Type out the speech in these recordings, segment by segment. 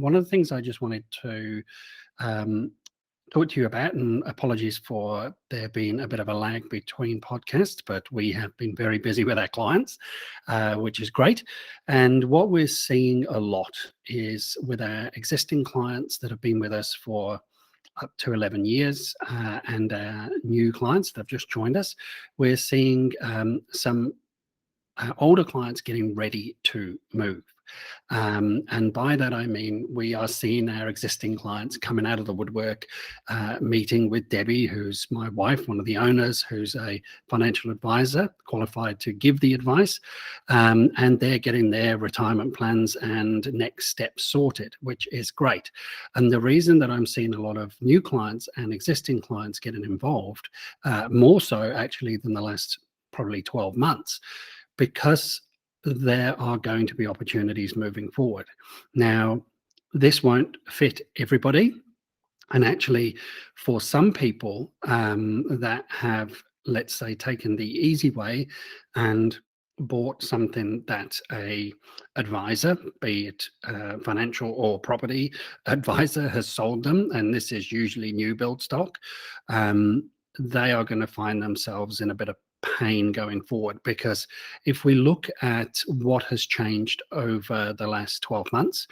one of the things I just wanted to um, talk to you about, and apologies for there being a bit of a lag between podcasts, but we have been very busy with our clients, which is great. And what we're seeing a lot is with our existing clients that have been with us for up to 11 years and new clients that have just joined us, we're seeing some older clients getting ready to move. And by that, I mean, we are seeing our existing clients coming out of the woodwork, meeting with Debbie, who's my wife, one of the owners, who's a financial advisor qualified to give the advice. And they're getting their retirement plans and next steps sorted, which is great. And the reason that I'm seeing a lot of new clients and existing clients getting involved, more so actually than the last probably 12 months, because there are going to be opportunities moving forward. Now, this won't fit everybody. And actually, for some people that have, let's say, taken the easy way and bought something that a advisor, be it financial or property advisor, has sold them, and this is usually new build stock, they are going to find themselves in a bit of pain going forward. Because if we look at what has changed over the last 12 months,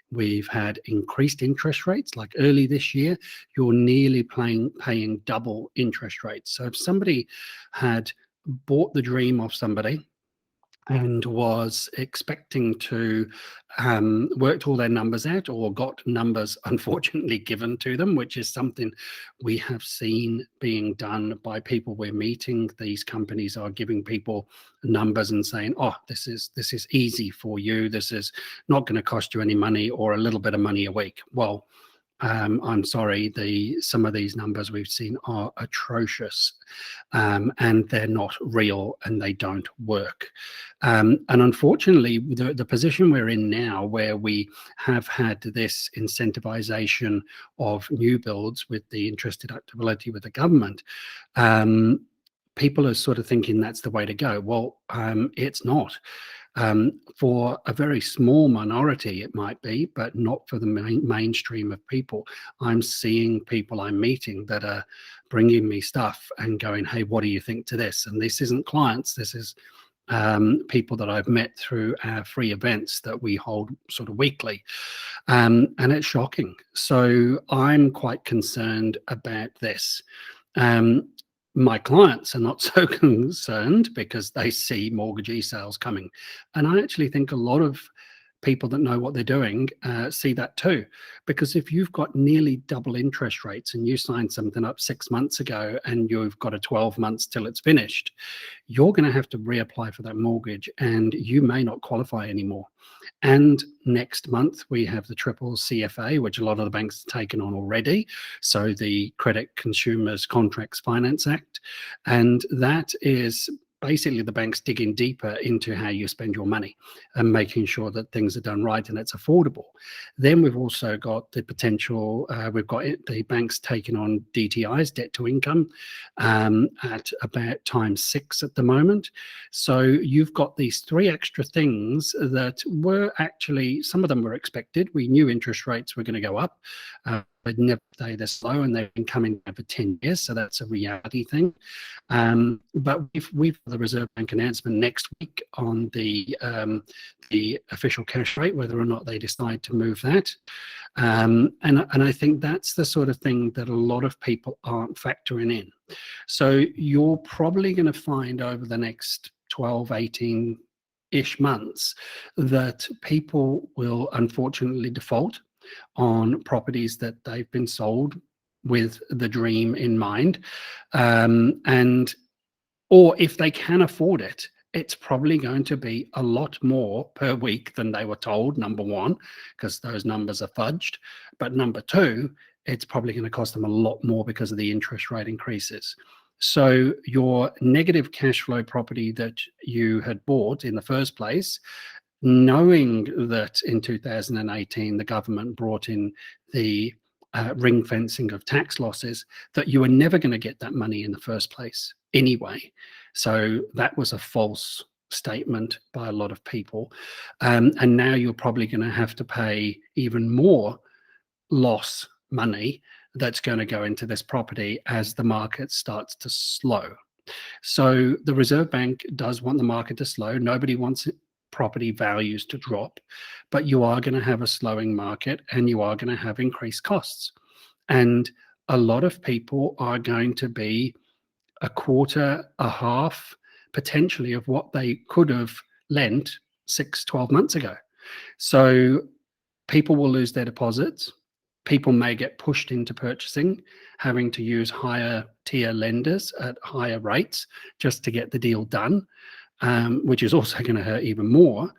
we've had increased interest rates. Like early this year, you're nearly paying double interest rates. So if somebody had bought the dream of somebody and was expecting to worked all their numbers out, or got numbers unfortunately given to them, which is something we have seen being done by people we're meeting. These companies are giving people numbers and saying, oh, this is easy for you, this is not going to cost you any money, or a little bit of money a week. Well, I'm sorry, some of these numbers we've seen are atrocious, and they're not real and they don't work. And unfortunately, the position we're in now, where we have had this incentivization of new builds with the interest deductibility with the government, people are sort of thinking that's the way to go. Well, it's not. For a very small minority, it might be, but not for the mainstream of people. I'm seeing people I'm meeting that are bringing me stuff and going, hey, what do you think to this? And this isn't clients, this is people that I've met through our free events that we hold sort of weekly. And it's shocking. So I'm quite concerned about this. My clients are not so concerned because they see mortgagee sales coming. And I actually think a lot of people that know what they're doing see that too. Because if you've got nearly double interest rates and you signed something up 6 months ago and you've got a 12 months till it's finished, you're going to have to reapply for that mortgage and you may not qualify anymore. And next month, we have the triple CFA, which a lot of the banks have taken on already. So the Credit Consumers Contracts Finance Act. And that is basically the banks digging deeper into how you spend your money and making sure that things are done right and it's affordable. Then we've also got the potential, we've got the banks taking on DTIs, debt to income, at about ×6 at the moment. So you've got these 3 extra things that were actually, some of them were expected. We knew interest rates were going to go up. They'd never stay this low, and they've been coming down for 10 years, so that's a reality thing. But we've the Reserve Bank announcement next week on the official cash rate, whether or not they decide to move that. And I think that's the sort of thing that a lot of people aren't factoring in. So you're probably going to find over the next 12, 18-ish months that people will unfortunately default on properties that they've been sold with the dream in mind. Or if they can afford it, it's probably going to be a lot more per week than they were told, number one, because those numbers are fudged. But number two, it's probably going to cost them a lot more because of the interest rate increases. So your negative cash flow property that you had bought in the first place, knowing that in 2018 the government brought in the ring fencing of tax losses, that you were never going to get that money in the first place anyway. So that was a false statement by a lot of people. And now you're probably going to have to pay even more loss money that's going to go into this property as the market starts to slow. So the Reserve Bank does want the market to slow. Nobody wants property values to drop, but you are going to have a slowing market and you are going to have increased costs. And a lot of people are going to be a quarter, a half, potentially of what they could have lent 6, 12 months ago. So people will lose their deposits. People may get pushed into purchasing, having to use higher tier lenders at higher rates just to get the deal done, which is also going to hurt even more.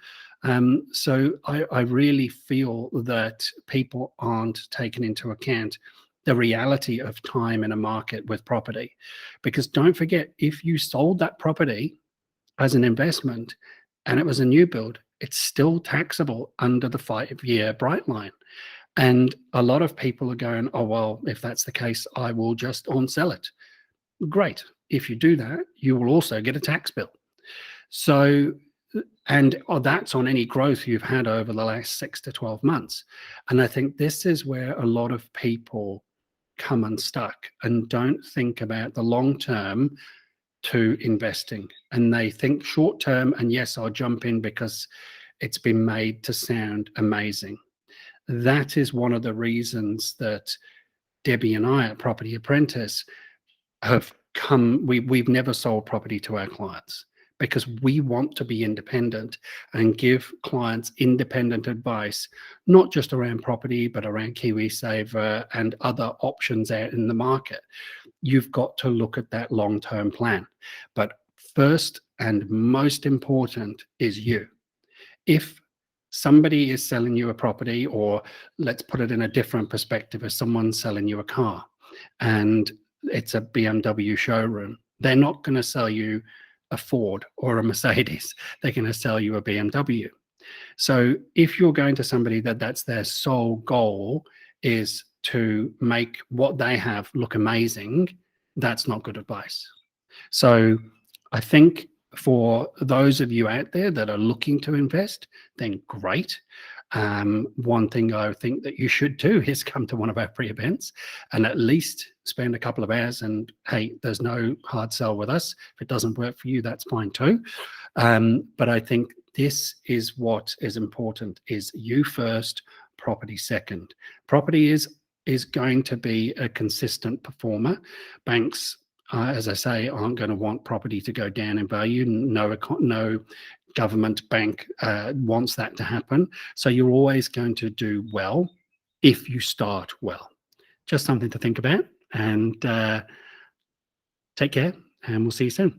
So I really feel that people aren't taken into account the reality of time in a market with property. Because don't forget, if you sold that property as an investment and it was a new build, it's still taxable under the 5-year bright line. And a lot of people are going, oh, well, if that's the case, I will just on sell it. Great. If you do that, you will also get a tax bill. So, and that's on any growth you've had over the last 6 to 12 months. And I think this is where a lot of people come unstuck and don't think about the long term to investing. And they think short term, and yes, I'll jump in because it's been made to sound amazing. That is one of the reasons that Debbie and I at Property Apprentice have come, we've never sold property to our clients because we want to be independent and give clients independent advice, not just around property, but around KiwiSaver and other options out in the market. You've got to look at that long-term plan. But first and most important is you. If somebody is selling you a property, or let's put it in a different perspective, if someone's selling you a car and it's a BMW showroom, they're not going to sell you a Ford or a Mercedes. They're going to sell you a BMW. So if you're going to somebody that's their sole goal is to make what they have look amazing, that's not good advice. So I think for those of you out there that are looking to invest, then great. One thing I think that you should do is come to one of our free events and at least spend a couple of hours. And hey, there's no hard sell with us. If it doesn't work for you, that's fine too. But I think this is what is important: is you first, property second. Property is going to be a consistent performer. Banks, as I say, aren't going to want property to go down in value. No government bank wants that to happen. So you're always going to do well if you start well. Just something to think about. And take care, and we'll see you soon.